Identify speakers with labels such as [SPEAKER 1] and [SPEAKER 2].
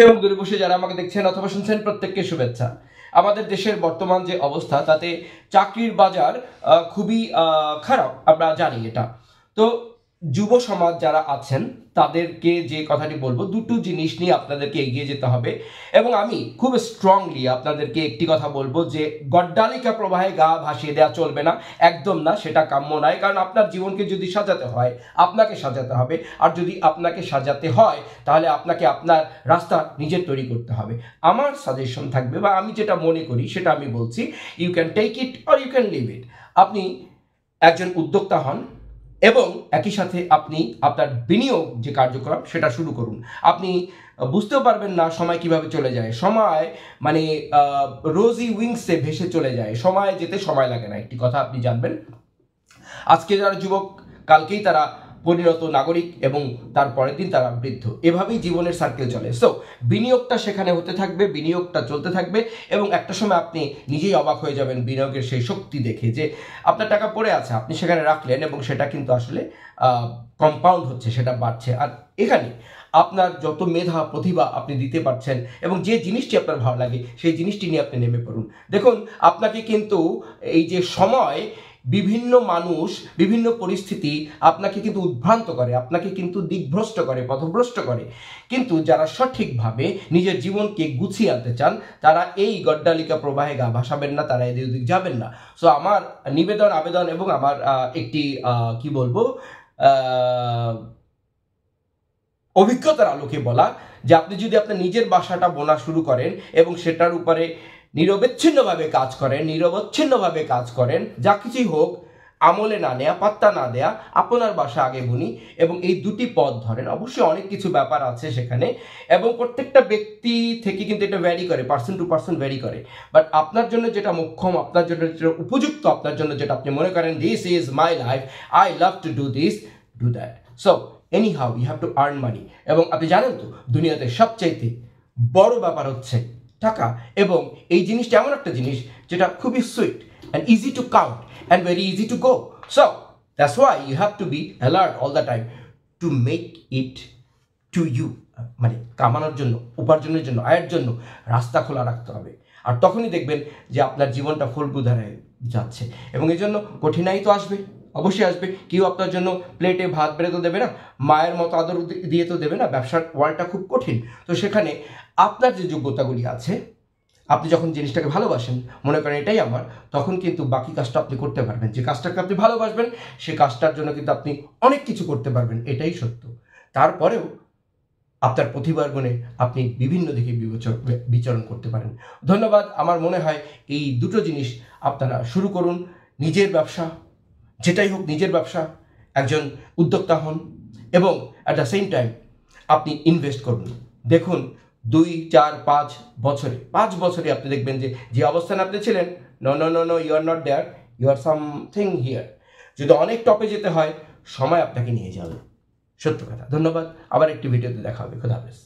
[SPEAKER 1] এবং দূরে বসে যারা আমাকে দেখছেন অথবা শুনছেন প্রত্যেককে শুভেচ্ছা। আমাদের দেশের বর্তমান যে অবস্থা তাতে চাকরির বাজার খুবই খারাপ, আমরা জানি এটা। তো যুব সমাজ যারা আছেন তাদেরকে যে কথাটি বলবো, দুটো জিনিস নিয়ে আপনাদেরকে এগিয়ে যেতে হবে। এবং আমি খুব স্ট্রংলি আপনাদেরকে একটি কথা বলবো যে গড্ডালিকা প্রবাহে গা ভাসিয়ে দেওয়া চলবে না, একদম না, সেটা কাম্য নয়। কারণ আপনার জীবনকে যদি সাজাতে হয় আপনাকে সাজাতে হবে, আর যদি আপনাকে সাজাতে হয় তাহলে আপনাকে আপনার রাস্তা নিজের তৈরি করতে হবে। আমার সাজেশন থাকবে বা আমি যেটা মনে করি সেটা আমি বলছি, you can take it or you can leave it. আপনি একজন উদ্যোক্তা হন এবং একই সাথে আপনি আপনার বিনিয়োগ যে কার্যক্রম সেটা শুরু করুন। আপনি বুঝতেও পারবেন না সময় কিভাবে চলে যায়। সময় মানে রোজি উইংসে ভেসে চলে যায়, সময় যেতে সময় লাগে না। একটি কথা আপনি জানবেন, আজকে যারা যুবক কালকেই তারা পরিণত নাগরিক এবং তার পরের দিন তারা বৃদ্ধ। এভাবেই জীবনের সার্কেল চলে। সো বিনিয়োগটা সেখানে হতে থাকবে, বিনিয়োগটা চলতে থাকবে এবং একটা সময় আপনি নিজেই অবাক হয়ে যাবেন বিনিয়োগের সেই শক্তি দেখে, যে আপনার টাকা পড়ে আছে, আপনি সেখানে রাখলেন এবং সেটা কিন্তু আসলে কম্পাউন্ড হচ্ছে, সেটা বাড়ছে। আর এখানে আপনার যত মেধা প্রতিভা আপনি দিতে পারছেন এবং যে জিনিসটি আপনার ভালো লাগে সেই জিনিসটি নিয়ে আপনি নেমে পড়ুন। দেখুন, আপনাকে কিন্তু এই যে সময়, বিভিন্ন মানুষ, বিভিন্ন পরিস্থিতি আপনাকে কিন্তু উদ্ভ্রান্ত করে, আপনাকে কিন্তু দিকভ্রষ্ট করে, পথভ্রষ্ট করে। কিন্তু যারা সঠিকভাবে নিজের জীবনকে গুছিয়ে আনতে চান তারা এই গড্ডালিকা প্রবাহে গা ভাসাবেন না, তারা এদিক ওদিক যাবেন না। সো আমার নিবেদন, আবেদন এবং আমার একটি কি বলবো অভিজ্ঞতার আলোকে বলা, যে আপনি যদি আপনার নিজের বাসাটা বোনা শুরু করেন এবং সেটার উপরে নিরবচ্ছিন্নভাবে কাজ করেন, যা কিছুই হোক, আমলে না নেয়া, পাত্তা না দেয়া, আপনার বাসা আগে বুনি এবং এই দুটি পথ ধরেন। অবশ্যই অনেক কিছু ব্যাপার আছে সেখানে এবং প্রত্যেকটা ব্যক্তি থেকে কিন্তু এটা ভ্যারি করে, পার্সন টু পার্সন ভ্যারি করে। বাট আপনার জন্য যেটা মোক্ষম, আপনার জন্য যেটা উপযুক্ত, আপনার জন্য যেটা আপনি মনে করেন this is my life, I love to do this, do that. So anyhow you have to earn money. এবং আপনি জানেন তো দুনিয়াতে সবচাইতে বড় ব্যাপার হচ্ছে টাকা, এবং এই জিনিসটা এমন একটা জিনিস যেটা খুবই sweet and easy to count and very easy to go. So that's why you have to be alert all the time to make it to you. মানে কামানোর জন্য, উপার্জনের জন্য, আয়ের জন্য রাস্তা খোলা রাখতে হবে। আর তখনই দেখবেন যে আপনার জীবনটা ফুলগুধারে যাচ্ছে। এবং এই জন্য কঠিনাই তো আসবে, অবশ্যই আসবে। কেউ আপনার জন্য প্লেটে ভাত বেড়ে তো দেবে না, মায়ের মতো আদর দিয়ে তো দেবে না। ব্যবসার ওয়ার্ল্ডটা খুব কঠিন। তো সেখানে আপনার যে যোগ্যতাগুলি আছে, আপনি যখন জিনিসটাকে ভালোবাসেন, মনে করেন এটাই আমার, তখন কিন্তু বাকি কাজটা আপনি করতে পারবেন। যে কাজটাকে আপনি ভালোবাসবেন সে কাজটার জন্য কিন্তু আপনি অনেক কিছু করতে পারবেন, এটাই সত্য। তারপরেও আপনার প্রতিভার গুণে আপনি বিভিন্ন দিকে বিচরণ করতে পারেন। ধন্যবাদ। আমার মনে হয় এই দুটো জিনিস আপনারা শুরু করুন। নিজের ব্যবসা, যেটাই হোক, নিজের ব্যবসা, একজন উদ্যোক্তা হন এবং অ্যাট দ্য সেম টাইম আপনি ইনভেস্ট করুন। দেখুন 2, 4, 5 বছরে আপনি দেখবেন যে অবস্থানে আপনি ছিলেন, no you are not there, you are something here. যদি অনেক টপে যেতে হয় সময় আপনাকে নিয়ে যাবে, সত্য কথা। ধন্যবাদ। আবার একটি ভিডিওতে দেখা হবে। খোদা হাফেজ।